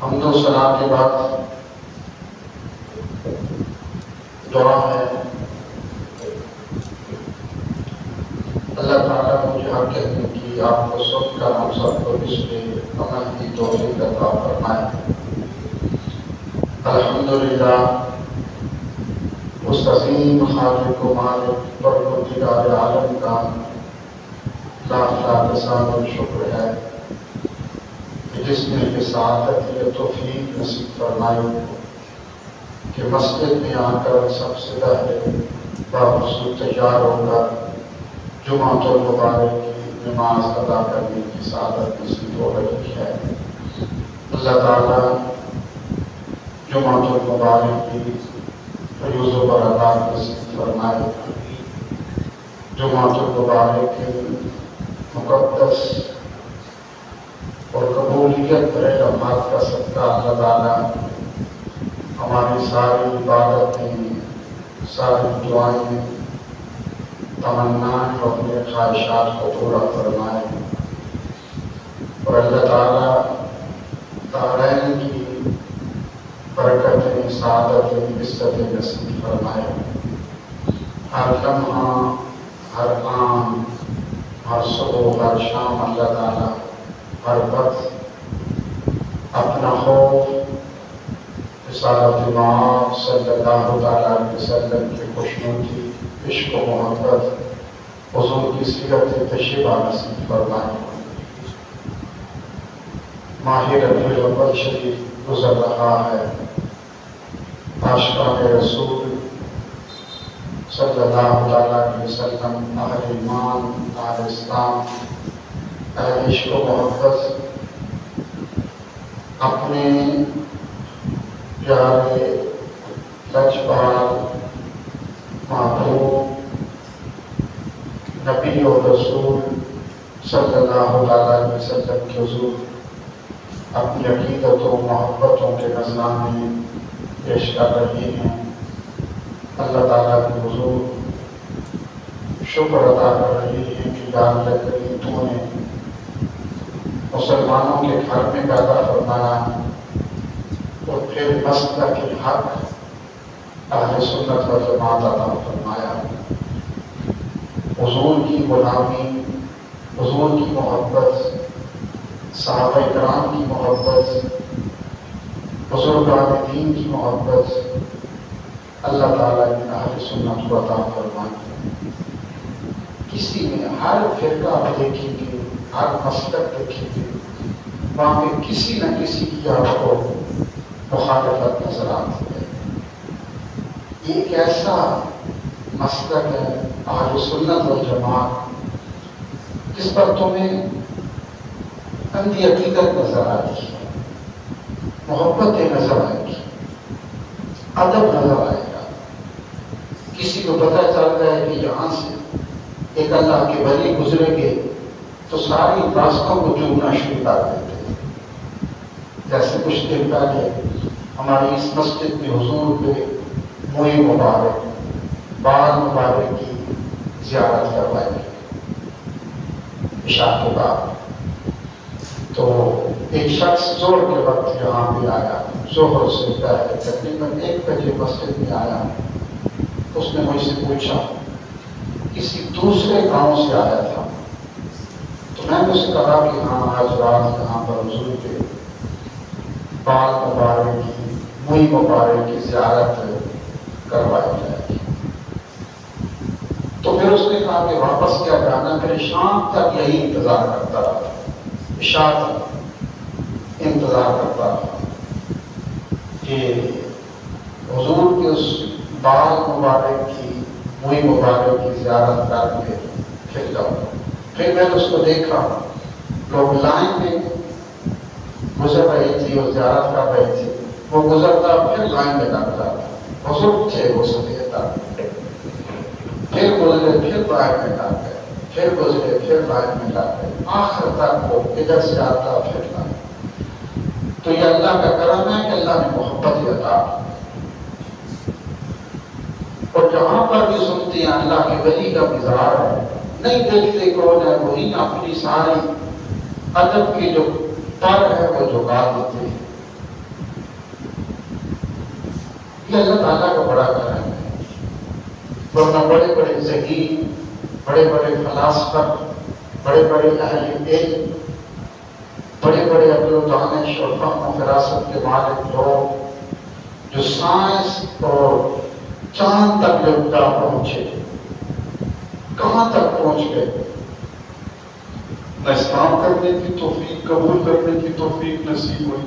حمد و ثنا کے بعد دعا ہے اللہ تعالیٰ مجھے حق کہنے کی آپ کو سب کا ہم سب کو اس پہ عمل کی توفیق عطا فرمائے۔ الحمدللہ اس عظیم خالق و مالک پروردگار عالم کا لاکھ لاکھ حساب شکر ہے کہ جس نے یہ سعادت یہ توفیق نصیب فرمائی کہ مسجد میں آ کر سب سے پہلے باوضو تیار ہو کر جمعۃ المبارک کی نماز ادا کرنے کی سعادت نصیب ہو رہی ہے۔ اللہ تعالیٰ جمعۃ المبارک کی فیوز و برکات نصیب فرمائے۔ جمعۃ المبارک کی مقدس اور قبولیت بھرے لمحات کا صدقہ اللہ تعالیٰ ہماری ساری عبادتیں، ساری دعائیں، تمنائیں اور اپنے خواہشات کو پورا فرمائے، اور اللہ تعالیٰ دارین کی برکتیں، سعادتیں، عزتیں نصیب فرمائے۔ ہر لمحہ، ہر آن، ہر صبح، ہر شام اللہ تعالیٰ ہر وقت اپنا خوف رسالت امام صلی اللہ علیہ وسلم کی خوشنودی، عشق و محبت، حضور کی سیرت طیبہ نصیب فرمائے۔ ماہ ربیع الاول شریف گزر رہا ہے۔ عاشقان رسول صلی اللہ علیہ وسلم، اہل ایمان، اہل اسلام، اہل عشق و محبت اپنے پیارے لجپال محبوب نبی اور رسول صلی اللہ علیہ وسلم کے حضور اپنی عقیدت و محبتوں کے نذرانے پیش کر رہے ہیں۔ اللہ تعالیٰ کے حضور شکر ادا کر رہے ہیں کہ یا اللہ کریم تو نے مسلمانوں کے گھر میں پیدا فرمایا اور پھر مسلک حق اہل سنت و جماعت عطا فرمایا۔ حضور کی غلامی، حضور کی محبت، صحابہ کرام کی محبت، بزرگان دین کی محبت اللہ تعالیٰ نے اہل سنت کو عطا فرمائی۔ کسی میں ہر فرقہ آپ دیکھیں گے، ہر مسلک دیکھیں گے، وہاں پہ کسی نہ کسی کی آپ کو مخالفت نظر آتی ہے۔ ایک ایسا مسلک ہے اہل سنت والجماعت جس پر تمہیں اندھی عقیدت نظر آئے گی، محبتیں نظر آئے گی، ادب نظر آئے گا۔ کسی کو پتہ چلتا ہے کہ یہاں سے ایک اللہ کے ولی گزرے گے تو ساری راستوں کو چومنا شروع کر دیتے ہیں۔ جیسے کچھ دن پہلے ہماری اس مسجد میں حضور پہ موئی مبارک، بال مبارک کی زیارت کروائی عشاء کے بعد، تو ایک شخص زور کے وقت یہاں پہ آیا، ظہر سے پہلے تقریباً 1 بجے مسجد میں آیا۔ اس نے مجھ سے پوچھا، کسی دوسرے گاؤں سے آیا تھا؟ تو میں نے اسے کہا کہ ہاں آج رات یہاں پر حضور کے بال مبارک کی، موئی مبارک کی زیارت کروائی جائے گی۔ تو پھر اس نے کہا کہ واپس کیا جانا، پھر شام تک یہی انتظار کرتا رہا، عشاء تک انتظار کرتا رہا کہ حضور کے اس بال مبارک کی، موئی مبارک کی زیارت کر کے پھر جاؤں۔ پھر میں نے اس کو دیکھا، لوگ لائن میں گزر رہی تھی اور زیارت کر رہی تھی، وہ گزرتا پھر لائن میں لگ جاتا، بزرگ تھے وہ سفید داڑھی، پھر گزرے پھر لائن میں لگ گئے، پھر گزرے پھر لائن میں لگ گئے، آخر تک وہ ادھر سے آتا پھر لائن۔ تو یہ اللہ کا کرم ہے کہ اللہ نے محبت عطا کی، اور جہاں پر بھی سنتے ہیں اللہ کے ولی کا مزار ہے، نہیں دیکھتے کون ہے، وہی اپنی ساری ادب کی جو پر ہے وہ جھکا دیتے ہیں۔ یہ اللہ تعالیٰ کا بڑا کرم ہے، ورنہ بڑے بڑے ذہین، بڑے بڑے فلاسفہ، بڑے بڑے اہل علم، بڑے بڑے عقل و دانش اور فہم و فراست کے مالک لوگ جو سائنس اور چاند تک لگتا پہنچے، کہاں تک پہنچ گئے؟ نہ اسلام کرنے کی توفیق، قبول کرنے کی توفیق نصیب ہوئی،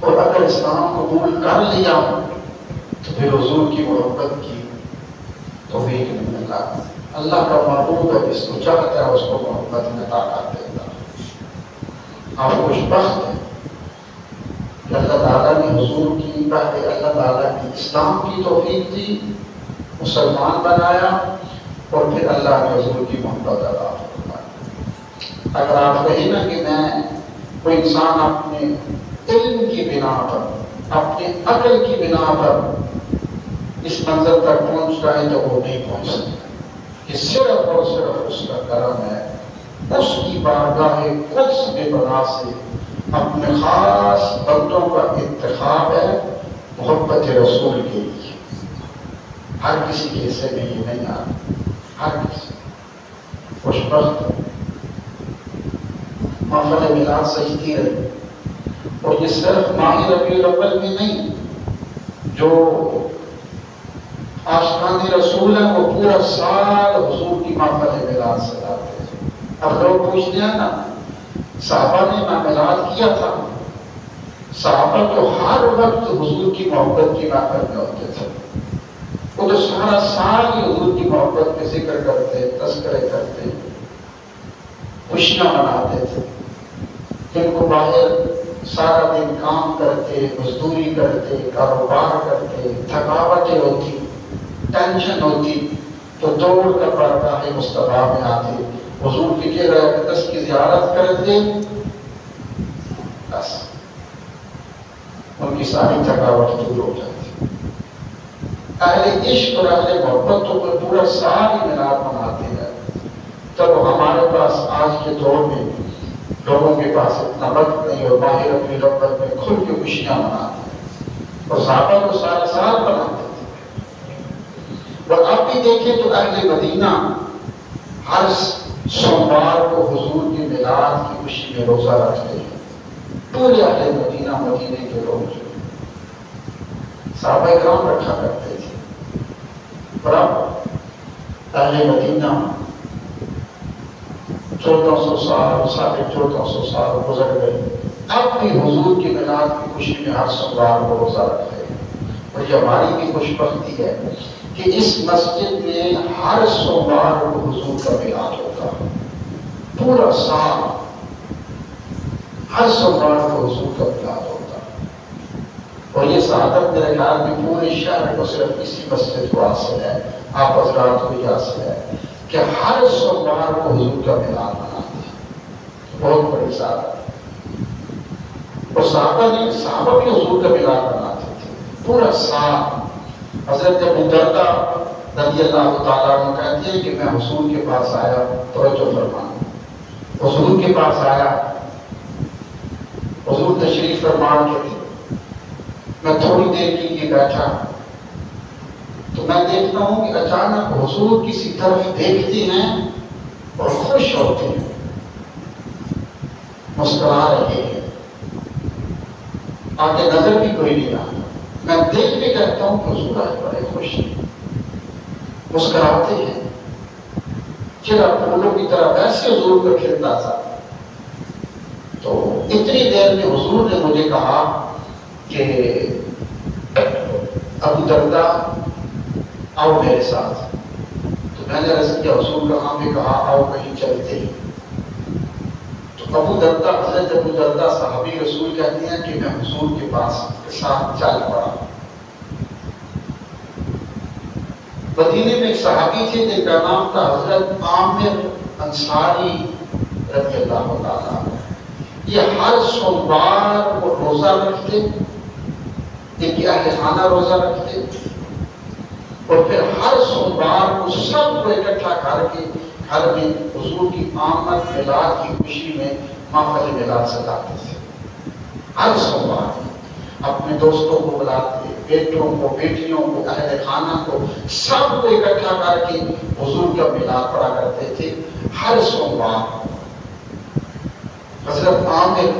اور اگر اسلام قبول کر لیا تو پھر حضور کی محبت کی توفیق نہیں ملا۔ اللہ کا محبوب ہے، جس کو چاہتا ہے اس کو محبت میں عطا کر دیتا۔ آپ خوش بخت ہیں کہ اللہ تعالیٰ نے حضور کی، پہلے اللہ تعالیٰ نے اسلام کی توفیق دی، مسلمان بنایا، اور پھر اللہ نے حضور کی محبت عطا فرمائی۔ اگر آپ کہیں نا کہ میں کوئی انسان اپنے علم کی بنا پر، اپنے عقل کی بنا پر اس منزل تک پہنچ رہا ہے تو وہ نہیں پہنچ سکتا، کہ صرف اور صرف اس کا کرم ہے، اس کی بارگاہ قدس میں بنا سے اپنے خاص بندوں کا انتخاب ہے محبت رسول کے لیے۔ ہر کسی کے حصے میں یہ نہیں آتا، ہر کسی خوش بخت محفل میلاد سجتی رہی، اور یہ صرف ماہ ربیع الاول میں نہیں، جو عاشقان رسول ہیں وہ پورا سال حضور کی محفل میلاد سجاتے ہیں۔ اب لوگ پوچھتے ہیں نا، صحابہ نے میلاد کیا تھا؟ صحابہ تو ہر وقت حضور کی محبت کی محفل میں ہوتے تھے، وہ تو سارا سال ہی حضور کی محبت میں ذکر کرتے، تذکرے کرتے، خوشیاں مناتے تھے۔ جن کو باہر سارا دن کام کرتے، مزدوری کرتے، کاروبار کرتے، تھکاوٹیں ہوتی، ٹینشن ہوتی، تو دوڑ کر بارگاہ مصطفیٰ میں آتے، حضور کی چہرہ اقدس کی زیارت کرتے، بس ان کی ساری تھکاوٹ دور ہو جاتی. اہل عشق اور اہل محبت تو کوئی پورا سال ہی میلاد مناتے ہیں. جب ہمارے پاس آج کے دور میں لوگوں کے پاس اتنا وقت نہیں اور باہر اپنی رغبت میں کھل کے خوشیاں مناتے ہیں، اور صحابہ تو سارا سال مناتے تھے. اور اب بھی دیکھیں تو اہل مدینہ ہر سوموار کو حضور کے میلاد کی خوشی میں روزہ رکھتے ہیں. پورے اہل مدینہ، مدینے کے لوگ صحابہ کرام رکھا کرتے تھے. اور اب اہل مدینہ 1400 سال 1450 سال گزر گئے، اب بھی حضور کے میلاد کی خوشی میں ہر سوموار کو روزہ رکھتے ہیں. اور یہ ہماری بھی خوش بختی ہے کہ اس مسجد میں ہر سوموار کو حضور کا میلاد ہوتا، پورا سال ہر سوموار کو حضور کا میلاد ہوتا. اور یہ سعادت میرے خیال میں پورے شہر کو صرف اسی مسجد کو حاصل ہے، آپ حضرات کو یہ حاصل ہے کہ ہر سوموار کو حضور کا میلاد مناتے ہیں. بہت بڑی سعادت. اور صحابہ بھی حضور کا میلاد مناتے تھے پورا سال. حضرت ابو دردہ رضی اللہ تعالیٰ عنہ کہتے ہیں کہ میں حضور کے پاس آیا، توجہ فرمانا، حضور کے پاس آیا، حضور تشریف فرما کے تھے. میں تھوڑی دیر کے لیے بیٹھا تو میں دیکھتا ہوں کہ اچانک حضور کسی طرف دیکھتے ہیں اور خوش ہوتے ہیں، مسکرا رہے ہیں، آگے نظر بھی کوئی نہیں آتا. میں دیکھ کے کہتا ہوں کہ حضور آج بڑے خوش ہیں، مسکراتے ہیں، چہرہ پھولوں کی طرح ویسے حضور کا کھلتا تھا. تو اتنی دیر میں حضور نے مجھے کہا کہ ابو دردہ آؤ میرے ساتھ. تو میں نے عرض کیا حضور کا ہمیں کہا آؤ کہیں چلتے ہیں. تو ابو دردہ، حضرت ابو دردہ صحابی رسول کہتے ہیں کہ میں حضور کے پاس کے ساتھ چل پڑا. مدینے میں ایک صحابی تھے جن کا نام تھا حضرت عامر انصاری رضی اللہ تعالیٰ. یہ ہر سوموار کو روزہ رکھتے، ایک اہل خانہ روزہ رکھتے، اور پھر ہر سوموار کو سب کو اکٹھا کر کے گھر میں حضور کی آمد میلاد کی خوشی میں محفل میلاد سجاتے تھے. ہر سوموار اپنے دوستوں کو بلاتے، بیٹوں کو، بیٹیوں کو، اہل خانہ کو، سب کو اکٹھا کر کے حضور کا میلاد پڑھا کرتے تھے ہر سوموار. حضرت عامر،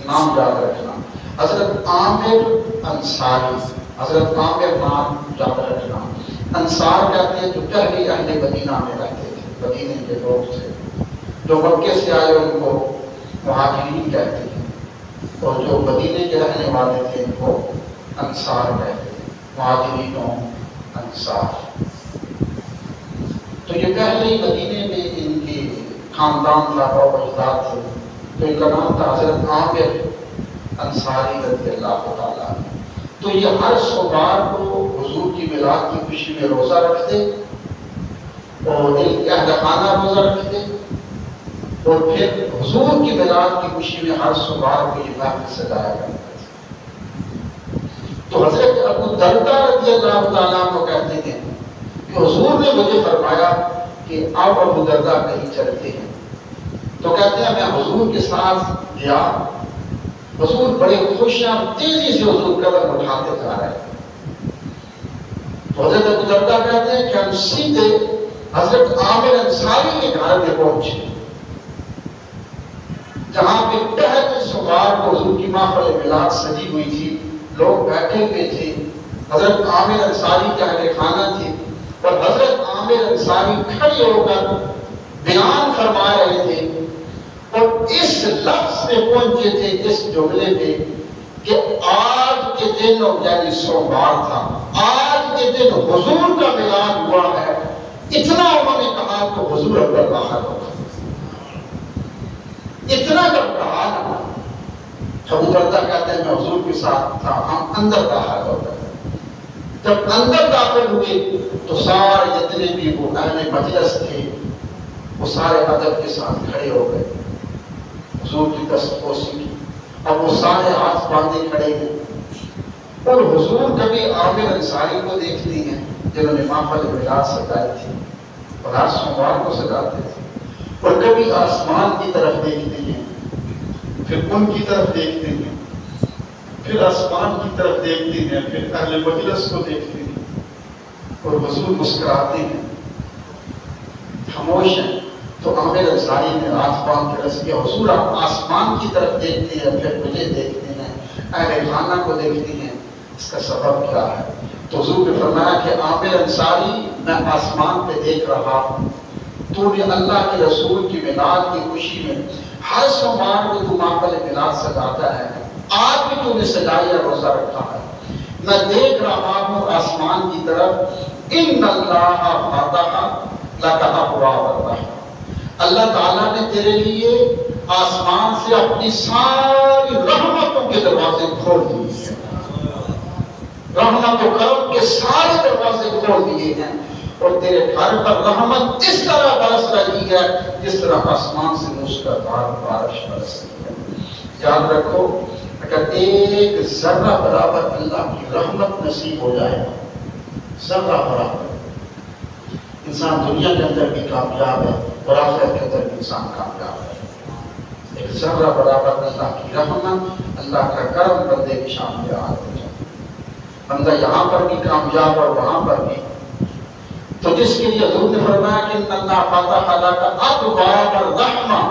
نام یاد رکھنا، حضرت عامر انصاری، حضرت عامر نام یاد رکھنا. انصار کہتے ہیں جو پہلے اہل مدینہ میں رہتے تھے، مدینے کے لوگ تھے. جو مکے سے آئے ان کو مہاجرین کہتے ہیں، اور جو مدینے کے رہنے والے تھے ان کو انصار کہتے ہیں، مہاجرین و انصار. تو یہ پہلے ہی مدینے میں ان کے خاندان کا باب اجداد تھے. تو ان کا نام تھا حضرت عامر انصاری رضی اللہ تعالیٰ. تو یہ ہر سوموار کو حضور کی میلاد کی خوشی میں روزہ رکھتے اور ایک اہل خانہ روزہ رکھتے، اور پھر حضور کی میلاد کی خوشی میں ہر سوموار کو یہ محفل سجایا کرتے تھے. تو حضرت ابو دردہ رضی اللہ تعالیٰ کو کہتے ہیں کہ حضور نے مجھے فرمایا کہ آپ ابو دردہ کہیں چلتے ہیں. تو کہتے ہیں میں حضور کے ساتھ گیا. حضور بڑے خوش ہیں، تیزی سے حضور قدم اٹھاتے جا رہے ہیں. تو حضرت ابو دردہ کہتے ہیں کہ ہم سیدھے حضرت عامر انصاری کے گھر میں پہنچے، جہاں پہ پہلے سوموار کو حضور کی محفل میلاد سجی ہوئی تھی، لوگ بیٹھے ہوئے تھے. حضرت عامر انصاری کے اہل خانہ تھے، اور حضرت عامر انصاری کھڑے ہو کر بیان فرما رہے تھے، اور اس لفظ میں پہنچے تھے، اس جملے پہ کہ آج کے دن، یعنی سوموار تھا، آج کے دن حضور کا میلاد ہوا ہے. اتنا انہوں نے کہا تو حضور اندر باہر ہوگا. اتنا جب کہا نا، ابو دردہ کہتے ہیں میں حضور کے ساتھ تھا، ہم اندر باہر ہو گئے. جب اندر داخل ہوئے تو سارے جتنے بھی وہ اہل مجلس تھے وہ سارے ادب کے ساتھ کھڑے ہو گئے، حضور کی دستبوسی کی. اب وہ سارے ہاتھ باندھے کھڑے ہیں. اور حضور کبھی عامر انصاری کو دیکھتی ہیں جنہوں نے محفل میلاد سجائی تھی اور ہر سوموار کو سجاتے تھے، اور کبھی آسمان کی طرف دیکھتی ہیں، پھر ان کی طرف دیکھتے ہیں، پھر آسمان کی طرف دیکھتے ہیں، پھر اہل مجلس کو دیکھتے ہیں، اور حضور مسکراتے ہیں، خاموش ہیں۔ تو عامر انصاری نے ہاتھ باندھ کے عرض کیا، حضور آپ آسمان کی طرف دیکھتے ہیں، پھر مجھے دیکھتے ہیں، اہل خانہ کو دیکھتی ہیں، اس کا سبب کیا ہے؟ تو حضور نے فرمایا کہ عامر انصاری میں آسمان پہ دیکھ رہا ہوں، تو نے اللہ کے رسول کی میلاد کی خوشی میں ہر سوموار کو تو محفل میلاد سجاتا ہے، آج بھی تو نے سجایا روزہ رکھا ہے، میں دیکھ رہا ہوں آسمان کی طرف، ان اللہ فاتح لک ابواب الرحمہ، اللہ تعالیٰ نے تیرے لیے آسمان سے اپنی ساری رحمتوں کے دروازے کھول دیے ہیں، رحمت و کرم کے سارے دروازے کھول دیے ہیں، اور تیرے گھر پر رحمت اس طرح برس رہی ہے جس طرح آسمان سے موسلادھار بارش برس رہی ہے۔ یاد رکھو، اگر ایک ذرہ برابر اللہ کی رحمت نصیب ہو جائے، ذرہ برابر، انسان دنیا کے اندر بھی کامیاب ہے اور آخرت کے اندر بھی انسان کامیاب ہے۔ ایک ذرہ برابر اللہ کی رحمت، اللہ کا کرم بندے کی شان میں آ جائے، بندہ یہاں پر بھی کامیاب اور وہاں پر بھی۔ تو جس کے لیے حضور نے فرمایا کہ ان اللہ فاتح لک ابواب الرحمہ،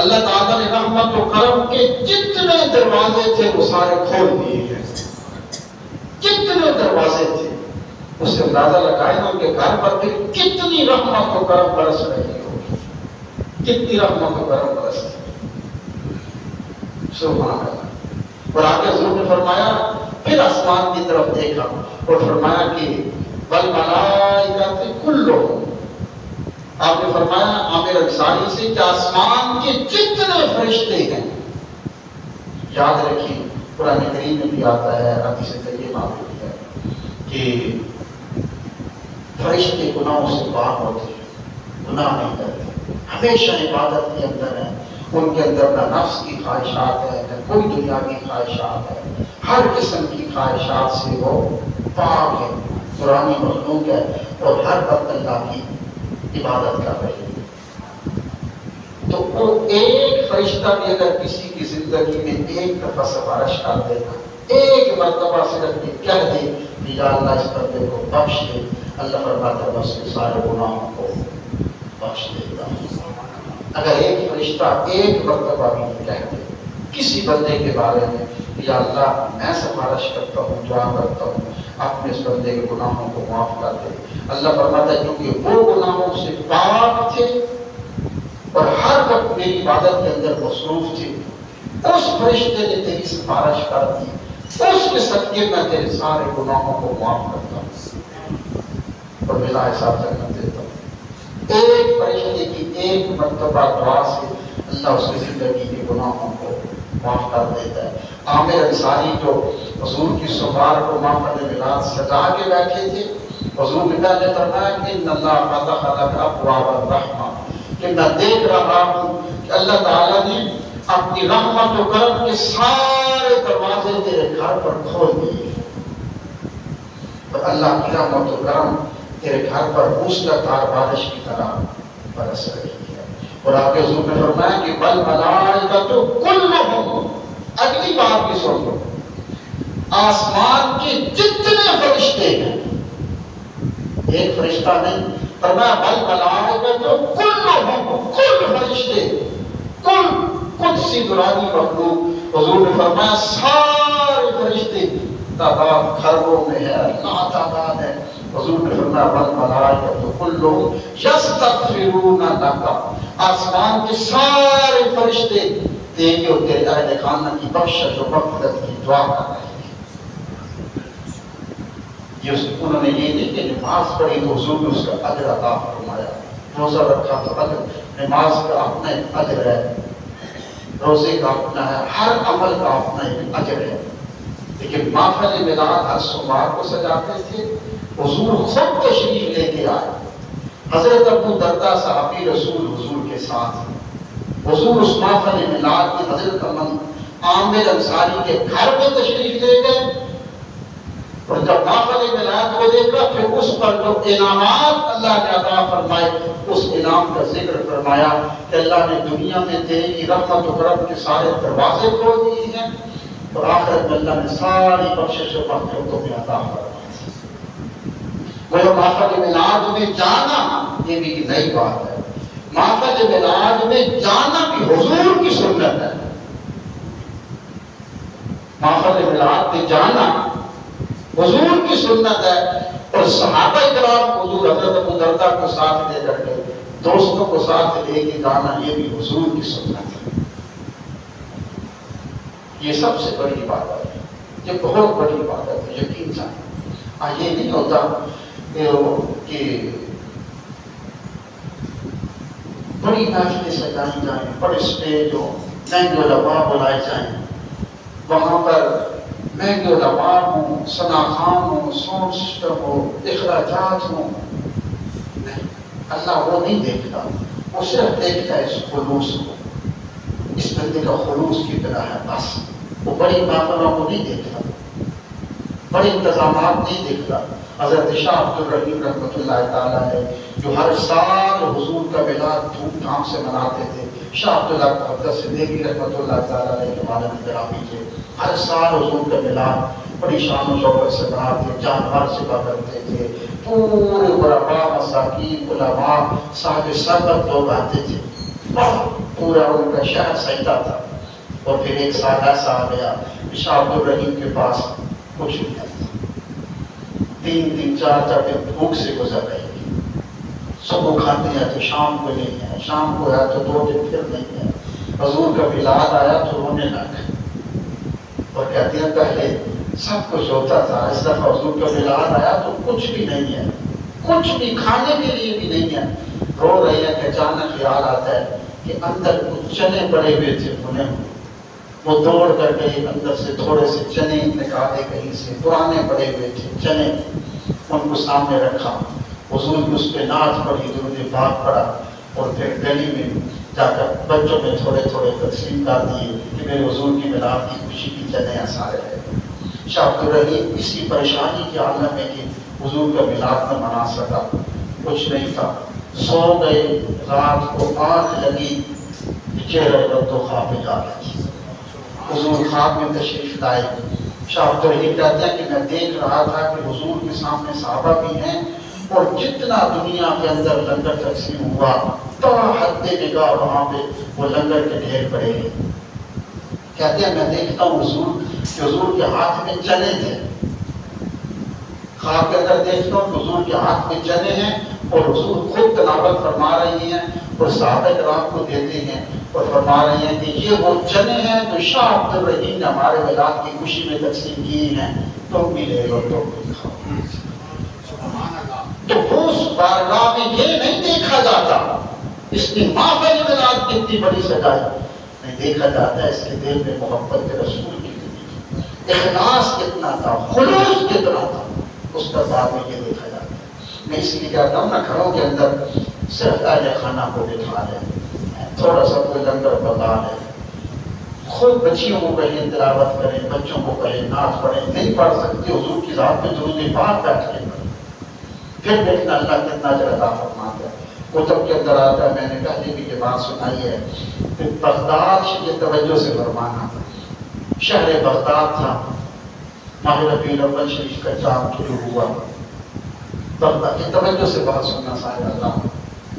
اللہ تعالیٰ نے رحمت و کرم کے جتنے دروازے تھے وہ سارے کھول دیے ہیں، جتنے دروازے تھے اس سے اندازہ لگائیں ان کے گھر پر پھر کتنی رحمت و کرم برس رہی ہوگی، کتنی رحمت و کرم برس رہی سبحان اللہ۔ اور آگے حضور نے فرمایا، پھر آسمان کی طرف دیکھا اور فرمایا کہ والملائکۃ کلھم، آپ نے فرمایا عامر انصاری سے کہ آسمان کے جتنے فرشتے ہیں، یاد رکھیے قرآن کریم میں بھی آتا ہے، حدیث طیبہ میں بھی ہے کہ فرشتے گناہوں سے پاک ہوتے ہیں، گناہ نہیں کرتے، ہمیشہ عبادت کے اندر ہیں، ان کے اندر نہ نفس کی خواہشات ہے، نہ کوئی دنیاوی خواہشات ہے، ہر قسم کی خواہشات سے وہ پاک ہے، قرآنی مخلوق ہے، اور ہر وقت اللہ کی عبادت کر رہی ہے۔ تو وہ ایک فرشتہ بھی اگر کسی کی زندگی میں ایک دفعہ سفارش کر دے گا، ایک مرتبہ صرف یہ کہہ دے کہ یا اللہ اس بندے کو بخش دے، اللہ فرماتا ہے اس کے سارے گناہوں کو بخش دے گا۔ اگر ایک فرشتہ ایک مرتبہ بھی یہ کہہ دے کسی بندے کے بارے میں کہ یا اللہ میں سفارش کرتا ہوں، دعا کرتا ہوں اپنے اس بندے کے گناہوں کو معاف کر دے، اللہ فرماتا ہے کیونکہ وہ گناہوں سے پاک تھے اور ہر وقت میری عبادت کے اندر مصروف تھے، اس فرشتے نے تیری سفارش کر دی، اس کے صدقے میں تیرے سارے گناہوں کو معاف کرتا ہوں اور بلا حساب جنت دیتا ہوں۔ ایک فرشتے کی ایک مرتبہ دعا سے اللہ اس کی زندگی کے گناہوں کو معاف کر دیتا ہے۔ عامر انصاری جو حضور کی سوموار کو محفل میلاد سجا کے بیٹھے تھے، حضور نے پہلے فرمایا کہ ان اللہ فتح لک ابواب الرحمہ، کہ میں دیکھ رہا ہوں کہ اللہ تعالیٰ نے اپنی رحمت و کرم کے سارے دروازے تیرے گھر پر کھول دیے، اور اللہ کی رحمت و کرم تیرے گھر پر موسلادھار بارش کی طرح برس رہی ہے۔ اور آگے حضور نے فرمایا کہ والملائکۃ کلھم، اگلی بات بھی سن لو، آسمان کے جتنے فرشتے ہیں، ایک فرشتہ نہیں، فرمایا والملائکۃ کلھم، کل فرشتے، کل قدسی نورانی مخلوق، حضور نے فرمایا سارے فرشتے، تعداد خربوں میں ہے، لا تعداد ہے، حضور نے فرمایا والملائکۃ کلھم یستغفرون لک، آسمان کے سارے فرشتے تیری اور تیرے اہل خانہ کی بخشش و مغفرت کی دعا کر رہے ہیں۔ انہوں نے یہ نہیں کہ نماز پڑھی تو حضور نے اس کا اجر عطا فرمایا، روزہ رکھا تو اجر، نماز کا اپنا ایک اجر ہے، روزے کا اپنا ہے، ہر عمل کا اپنا ایک اجر ہے، لیکن محفل میلاد ہر سوموار کو سجاتے تھے، حضور خود تشریف لے کے آئے، حضرت ابو درداء صحابی رسول حضور کے ساتھ، حضور اس محفل میلاد کی حضرت عامر انصاری کے گھر میں تشریف لے گئے، اور جب محفل میلاد کو دیکھا پھر اس پر جو انعامات اللہ نے عطا فرمائے اس انعام کا ذکر فرمایا کہ اللہ نے دنیا میں تیری رحمت و کرم کے سارے دروازے کھول دیے ہیں اور آخرت میں اللہ نے ساری بخشش و مغفرت تمہیں عطا فرمائی۔ وہ محفل میلاد میں جانا یہ بھی نئی بات ہے، محفل میلاد میں جانا بھی حضور کی سنت ہے۔ محفل میلاد میں جانا حضور کی سنت ہے اور صحابہ کرام حضور حضرت ابو درداء کو ساتھ لے کر کے دوستوں کو ساتھ لے کے جانا یہ بھی حضور کی سنت ہے۔ یہ سب سے بڑی عبادت ہے، یہ بہت بڑی عبادت ہے، یقین جانیں۔ یہ نہیں ہوتا کہ بڑی محفلیں سجائی جائیں، بڑے اسٹیج ہو، مہنگے علماء بلائے جائیں، وہاں پر مہنگے علماء ہوں، ثناخوان ہوں، ساؤنڈ سسٹم ہو، اخراجات ہوں، نہیں، اللہ وہ نہیں دیکھتا، وہ صرف دیکھتا ہے اس خلوص کو، اس بندے کا خلوص کتنا ہے بس۔ وہ بڑی محفلوں کو نہیں دیکھتا، بڑے انتظامات نہیں دیکھتا۔ حضرت شاہ عبد الرحیم رحمۃ اللہ تعالیٰ نے جو ہر سال حضور کا میلاد دھوم دھام سے مناتے تھے، شاہ عبداللہ محدث صدیقی رحمۃ اللہ تعالیٰ علیہ کے والد گرامی تھے، ہر سال حضور کا میلاد بڑی شان و شوکت سے مناتے، جانور سپا کرتے تھے، پورے غرباء مساکین علماء صاحب سربت لوگ آتے تھے، پورا ان کا شہر سجدہ تھا۔ اور پھر ایک سال ایسا آ گیا کہ شاہ عبد الرحیم کے پاس کچھ نہیں تھا، 3 4 دن بھوک سے گزر رہے تھے، صبح کھاتے ہیں تو شام کو نہیں ہے، شام کو ہے تو 2 دن پھر نہیں ہے۔ حضور کا میلاد آیا تو رونے لگے اور کہتے ہیں پہلے سب کچھ ہوتا تھا، اس دفعہ حضور کا میلاد آیا تو کچھ بھی نہیں ہے، کچھ بھی کھانے کے لیے بھی نہیں ہے۔ رو رہے ہیں کہ اچانک خیال آتا ہے کہ اندر کچھ چنے پڑے ہوئے تھے بنے ہوئے، وہ دوڑ کر گئے، اندر سے تھوڑے سے چنے نکالے کہیں سے، پرانے پڑے ہوئے تھے چنے، ان کو سامنے رکھا، حضور کی اس پہ نعت پڑھی، درود پاک پڑھا اور پھر گلی میں جا کر بچوں میں تھوڑے تھوڑے تقسیم کر دیے کہ میرے حضور کی میلاد کی خوشی کی چنے سارے رہے۔ شاہ عبد الرحیم اسی پریشانی کے عالم میں کہ حضور کا میلاد نہ منا سکا، کچھ نہیں تھا، سو گئے، رات کو آنکھ لگی، چہرہ پر تو خواب جا رہی تھی، حضور خواب میں تشریف لائے۔ شاہ عبد الرحیم کہتے ہیں کہ میں دیکھ رہا تھا کہ حضور کے سامنے صحابہ بھی ہیں اور جتنا دنیا کے اندر لنگر تقسیم ہوا تا حد نگاہ وہاں پہ وہ لنگر کے ڈھیر پڑے ہیں۔ کہتے ہیں میں دیکھتا ہوں حضور کہ حضور کے ہاتھ میں چنے تھے، خواب کے اندر دیکھتا ہوں کہ حضور کے ہاتھ میں چنے ہیں اور حضور خود تلاوت فرما رہی ہیں اور صحابہ کرام کو دیتے ہیں اور فرما رہے ہیں کہ یہ وہ چنے ہیں جو شاہ عبد الرحیم نے ہمارے میلاد کی خوشی میں تقسیم کیے ہیں، تم بھی لے لو، تم بھی کھاؤ۔ تو اس بارگاہ میں یہ نہیں دیکھا جاتا اس کی محفل میلاد کتنی بڑی سجائی، نہیں دیکھا جاتا اس کے دل میں محبت رسول کی تھی، اخلاص کتنا تھا، خلوص کتنا تھا، اس کا بعد میں یہ دیکھا جاتا ہے۔ میں اس لیے کہتا ہوں نا، گھروں کے اندر صرف اہل خانہ کو بٹھا لیں، تھوڑا سا کوئی لنگر بتا لیں، خود بچیوں کو کہیں تلاوت کریں، بچوں کو کہیں نعت پڑھیں، نہیں پڑھ سکتے حضور کی ذات میں درود پاک بیٹھ کے پڑھیں، پھر دیکھنا اللہ کتنا اجر عطا فرماتا ہے۔ کتب کے اندر آتا ہے، میں نے پہلے بھی یہ بات سنائی ہے کہ بغداد یہ توجہ سے فرمانا، شہر بغداد تھا، ماہ ربیع الاول شریف کا چاند شروع ہوا، بغداد کی توجہ سے بات سننا سارے اللہ،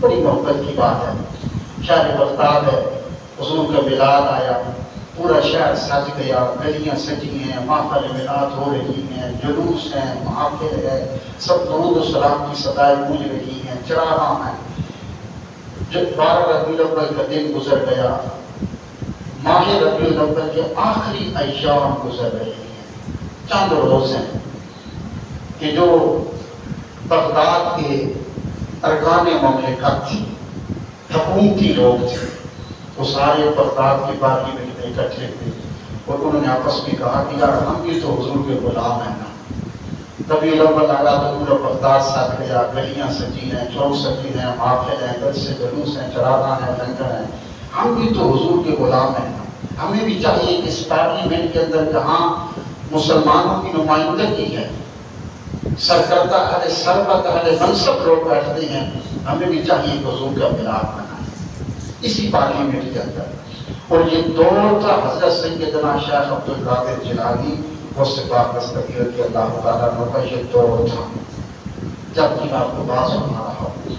بڑی محبت کی بات ہے۔ شہر بغداد ہے، حضور کا میلاد آیا، پورا شہر سج گیا، گلیاں سجی ہیں، محفل میلاد ہو رہی ہیں، جلوس ہیں، محافل ہے، سب درود و سلام کی صدائیں گونج رہی ہیں، چراغاں ہیں۔ جب 12 ربیع الاول کا دن گزر گیا، ماہ ربیع الاول کے آخری ایام گزر رہے ہیں، چند روز ہیں کہ جو بغداد کے ارکان مملکت تھی، حکومتی لوگ تھے، وہ سارے بغداد کی باغی میں اکٹھے ہوئے اور انہوں نے آپس میں کہا کہ یار ہم بھی تو حضور کے غلام ہیں نا۔ ربیع الاول آیا تو پورا بغداد سج گیا، گلیاں سجی ہیں، چوک سجی ہیں، محافل ہیں، دل سے جلوس ہیں، چراغاں ہیں، لنگر ہیں، ہم بھی تو حضور کے غلام ہیں نا۔ ہمیں بھی چاہیے کہ اس پارلیمنٹ کے اندر جہاں مسلمانوں کی نمائندگی ہے، سرکردہ اہل سربت اہل منصب لوگ بیٹھتے ہیں، ہمیں بھی چاہیے کہ حضور کا میلاد منائیں اسی پارلیمنٹ کے اندر۔ اور یہ دور تھا حضرت سیدنا شیخ عبدالقادر جیلانی غوث پاک دستگیر رضی اللہ تعالیٰ عنہ کا یہ دور تھا۔ جب کہ میں آپ کو بات سنا رہا ہوں،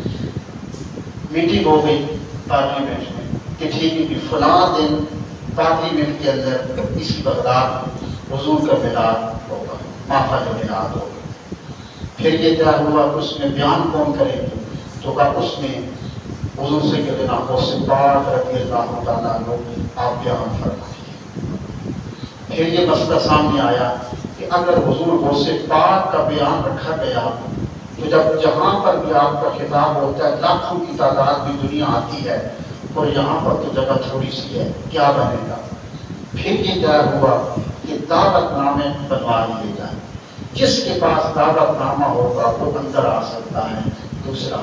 میٹنگ ہو گئی پارلیمنٹ میں کہ ٹھیک ہے کہ فلاں دن پارلیمنٹ کے اندر اسی بغداد حضور کا میلاد ہوگا، محفل میلاد ہوگا۔ پھر یہ طے ہوا کہ اس میں بیان کون کرے گی، تو کہا اس میں حضور سیدنا غوث پاک رضی اللہ تعالیٰ عنہ آپ بیان فرمائیے۔ پھر یہ مسئلہ سامنے آیا کہ اگر حضور غوث پاک کا بیان رکھا گیا تو جب جہاں پر بھی آپ کا خطاب ہوتا ہے لاکھوں کی تعداد میں دنیا آتی ہے اور یہاں پر تو جگہ تھوڑی سی ہے، کیا بنے گا؟ پھر یہ طے ہوا کہ دعوت نامے بنوا لیے جائیں، جس کے پاس دعوت نامہ ہوگا وہ اندر آ سکتا ہے، دوسرا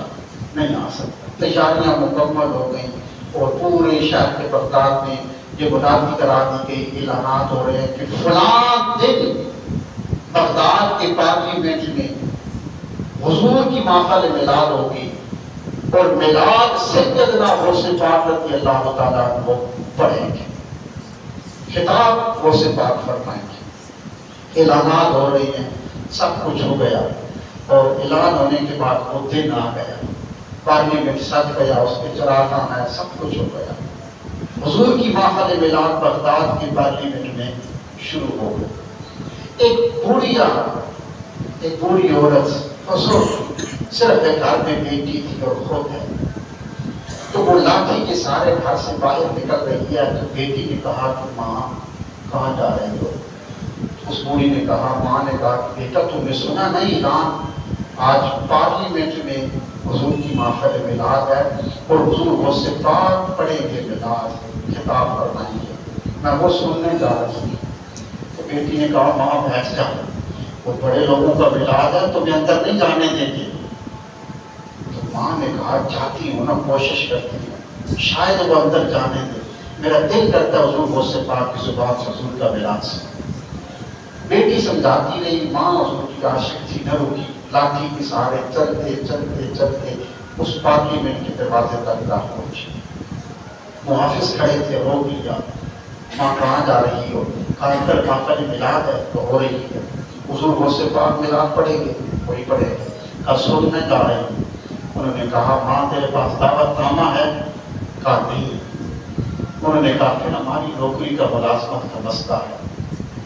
نہیں آ سکتا۔ تیاریاں مکمل ہو گئیں اور پورے شہر کے بغداد میں یہ منادی کرا دی گئی، اعلانات ہو رہے ہیں کہ فلاں دن بغداد کے پارلیمنٹ میں حضور کی محفل میلاد ہوگی اور میلاد سیدنا غوث پاک رضی اللہ تعالیٰ عنہ پڑھیں گے، خطاب غوث پاک فرمائیں گے۔ اعلانات ہو رہی ہیں، سب کچھ ہو گیا اور اعلان ہونے کے بعد وہ دن آ گیا، پارلیمنٹ سج گیا، اس کے چراغاں ہے، سب کچھ ہو گیا۔ حضور کی محفل میلاد بغداد کی پارلیمنٹ میں شروع ہو گئی۔ ایک بوڑھی عورت صرف ایک گھر میں بیٹی تھی اور خود ہے، تو وہ لاٹھی کے سارے گھر سے باہر نکل رہی ہے، تو بیٹی نے کہا کہ ماں کہاں جا رہے ہو؟ اس بوڑھی نے کہا، ماں نے کہا کہ بیٹا تم نے سنا نہیں اعلان، آج پارلیمنٹ میں حضور کی محفل میلاد ہے اور حضور غوث پاک پڑھیں گے میلاد، خطاب فرمائیں گے، میں وہ سننے جا رہی تھی۔ تو بیٹی نے کہا ماں بیٹھ جا، وہ بڑے لوگوں کا میلاد ہے تمہیں اندر نہیں جانے دیں گے۔ تو ماں نے کہا جاتی ہوں نا، کوشش کرتی ہوں شاید وہ اندر جانے دے، میرا دل کرتا ہے حضور غوث پاک کی زبان سے حضور کا میلاد سے۔ بیٹی سمجھاتی رہی، ماں حضور کی عاشق تھی، نہ رکی، لاٹھی کے سہارے چلتے چلتے چلتے اس پارلیمنٹ کے دروازے تک جا پہنچے۔ محافظ کھڑے تھے، روک لیا، ماں کہاں جا رہی ہو؟ کہا اندر محفل میلاد ہے تو ہو رہی ہے، حضور غوث پاک میلاد پڑھیں گے، وہی پڑھیں گے۔ کہا سننے جا رہے ہیں۔ انہوں نے کہا ماں تیرے پاس دعوت نامہ ہے؟ کہا نہیں۔ انہوں نے کہا کہ ہماری نوکری کا ملازمت کا مسئلہ ہے،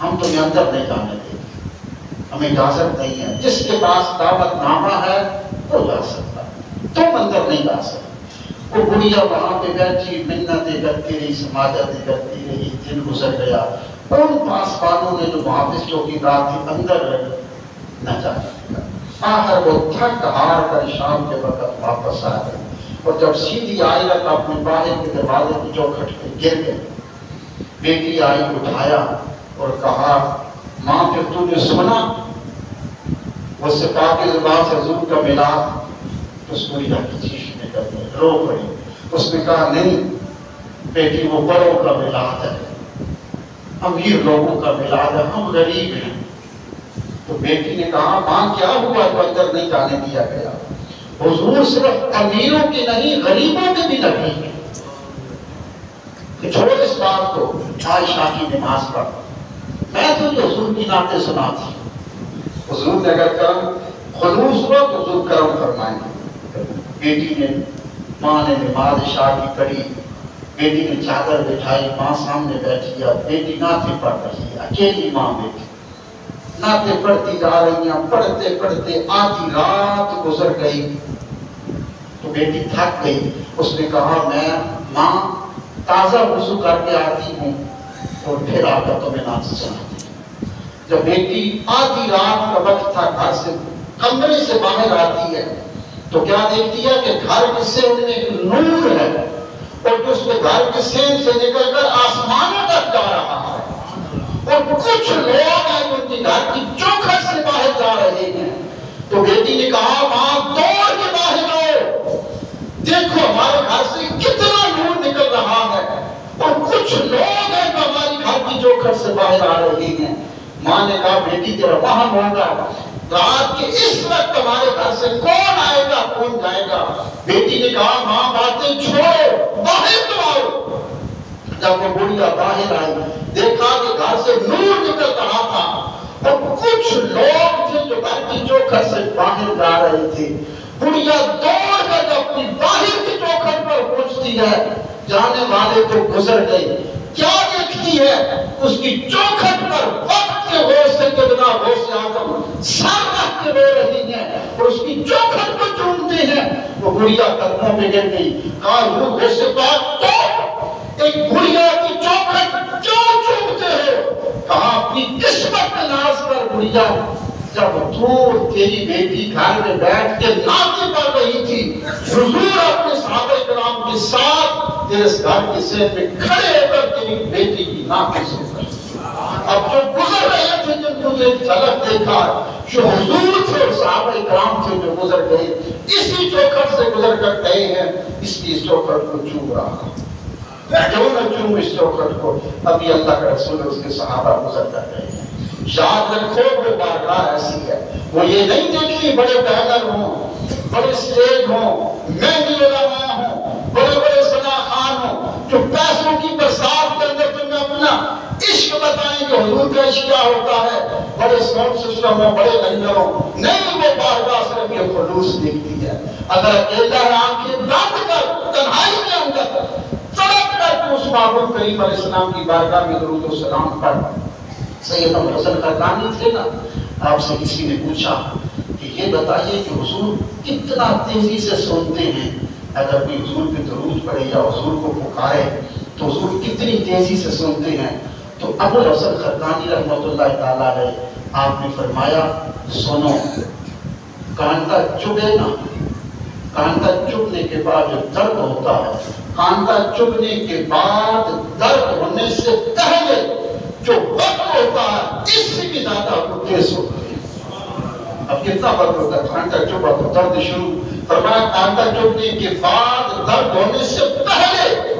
ہم تمہیں اندر نہیں جانے دیں گے، ہمیں اجازت نہیں ہے، جس کے پاس دعوت نامہ ہے وہ جا سکتا ہے، تم اندر نہیں جا سکتے۔ وہ بڑھیا وہاں پہ بیٹھی منتیں کرتی رہی، سماجتیں کرتی رہی، دن گزر گیا۔ ان پاسبانوں نے جو محافظ چوکیدار تھے اندر نہ جانے دیا۔ آخر وہ تھک ہار کر شام کے وقت واپس آ گئے اور جب سیدھی آئی نا تو اپنے باہر کے دروازے کی چوکھٹ پہ گر گئے۔ بیٹی آئی، اٹھایا اور کہا ماں پھر تو نے سنا وہ سپاہ کی زبان سے حضور کا میلاد؟ اس بڑھیا کی چیخ نکل گئی، رو پڑی۔ اس نے کہا نہیں بیٹی، وہ بڑوں کا میلاد ہے، امیر لوگوں کا میلاد ہے، ہم غریب ہیں۔ تو بیٹی نے کہا ماں کیا ہوا تو اندر نہیں جانے دیا گیا؟ حضور صرف امیروں کے نہیں غریبوں کے بھی نبی ہیں۔ کہ چھوڑ اس بات کو، عائشہ کی نماز پڑھ، میں تو حضور کی نعتیں سنا تھی، حضور نے اگر کرم خلوص ہوا تو حضور کرم فرمائیں گے۔ بیٹی نے، ماں نے نماز عشاء کی پڑھی، بیٹی نے چادر بٹھائی، ماں سامنے بیٹھی ہے، بیٹی نعتیں پڑھ رہی ہے، اکیلی ماں بیٹی نعتیں پڑھتی جا رہی ہیں، پڑھتے پڑھتے آدھی رات گزر گئی تو بیٹی تھک گئی۔ اس نے کہا میں ماں تازہ وضو کر کے آتی ہوں اور پھر آ کر تمہیں نعت سناتی ہوں۔ جب بیٹی آدھی رات کا وقت تھا، گھر سے کمرے سے باہر آتی ہے تو کیا دیکھتی ہے کہ گھر کے سین میں ایک نور ہے اور اس میں گھر کے سین سے نکل کر آسمانوں تک جا رہا ہے اور کچھ لوگ ہیں جو ان کی گھر کی چوکھٹ سے باہر جا رہے ہیں۔ تو بیٹی نے کہا ماں دوڑ کے باہر آؤ، دیکھو ہمارے گھر سے کتنا نور نکل رہا ہے اور کچھ لوگ ہیں جو ہماری گھر کی چوکھٹ سے باہر آ رہے ہیں۔ ماں نے کہا بیٹی تیرا وہم ہوگا، رات کے اس وقت ہمارے گھر سے کون آئے گا کون جائے گا؟ بیٹی نے کہا ماں باتیں چھوڑو باہر تو آؤ۔ جب وہ بڑھیا باہر آئی دیکھا کہ گھر سے نور نکل رہا تھا اور کچھ لوگ تھے جو گھر کی چوکھٹ سے باہر جا رہے تھے۔ بڑھیا دوڑ کر اپنی باہر کی چوکھٹ پر پہنچتی ہے، جانے والے تو گزر گئے، کیا دیکھتی ہے؟ اس کی چوکھٹ پر وقت کے غوث کے بنا غوث اعظم سر رکھ کے رو رہی ہیں اور اس کی چوکھٹ کو چومتے ہیں۔ وہ بڑھیا قدموں پہ گر گئی، کہا حضور غوث پاک تو ایک بڑھیا کی چوکھٹ کیوں چومتے ہو؟ کہا اپنی قسمت کے ناز پر بڑھیا، جب دور تیری بیٹی گھر میں بیٹھ کے ناطے پڑھ رہی تھی، حضور اپنے صحابہ کرام کے ساتھ تیرے گھر کے سر میں کھڑے ہو کر تیری بیٹی کی ناطے سن رہے تھے۔ اب جو گزر رہے تھے جن کو ایک جھلک دیکھا، جو حضور تھے اور صحابہ کرام تھے جو گزر گئے، اسی چوکھٹ سے گزر کر گئے ہیں، اس کی اس چوکھٹ کو چوم رہا۔ کیوں نہ چوم اس چوکھٹ کو؟ ابھی اللہ کا رسول اور اس کے صحابہ گزر کر گئے ہیں۔ یاد رکھو وہ بارگاہ ایسی ہے، وہ یہ نہیں دیکھی بڑے بینر ہوں، بڑے اسٹیج ہوں، مہنگی علماء ہوں، بڑے بڑے ثنا خان ہوں، جو پیسوں کی برسات کے اندر تمہیں اپنا عشق بتائیں کہ حضور کا عشق کیا ہوتا ہے، بڑے ساؤنڈ سسٹم ہوں، بڑے لنگر ہوں، نہیں، وہ بارگاہ صرف یہ خلوص دیکھتی ہے۔ اگر اکیلا ہے آنکھیں بند کر تنہائی کے اندر تڑپ کر تو اس محبوب کریم علیہ السلام کی بارگاہ میں درود و سلام پڑھ۔ سید حسن خرقانی تھے نا، آپ سے کسی نے پوچھا کہ یہ بتائیے کہ حضور کتنا تیزی سے سنتے ہیں، اگر کوئی حضور پہ درود پڑھے یا حضور کو پکارے تو حضور کتنی تیزی سے سنتے ہیں؟ تو ابو الحسن خرقانی رحمۃ اللہ تعالیٰ علیہ آپ نے فرمایا سنو، کانٹا چبھے نا، کانٹا چبھنے کے بعد جو درد ہوتا ہے، کانٹا چبھنے کے بعد درد ہونے سے پہلے جو وقت ہوتا ہے اس سے بھی زیادہ تیز ہوتا ہے۔ اب کتنا وقت ہوتا ہے؟ کانٹا چبھا تو درد شروع، فرمایا کانٹا چبھنے کے بعد درد ہونے سے پہلے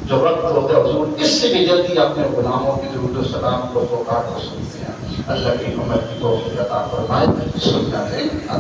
جو وقت ہوتا ہے حضور اس سے بھی جلدی اپنے غلاموں کی درود و سلام کو پکار کو سنتے ہیں۔ اللہ کی ہمت کی توفیق عطا فرمائے۔ سننا ہے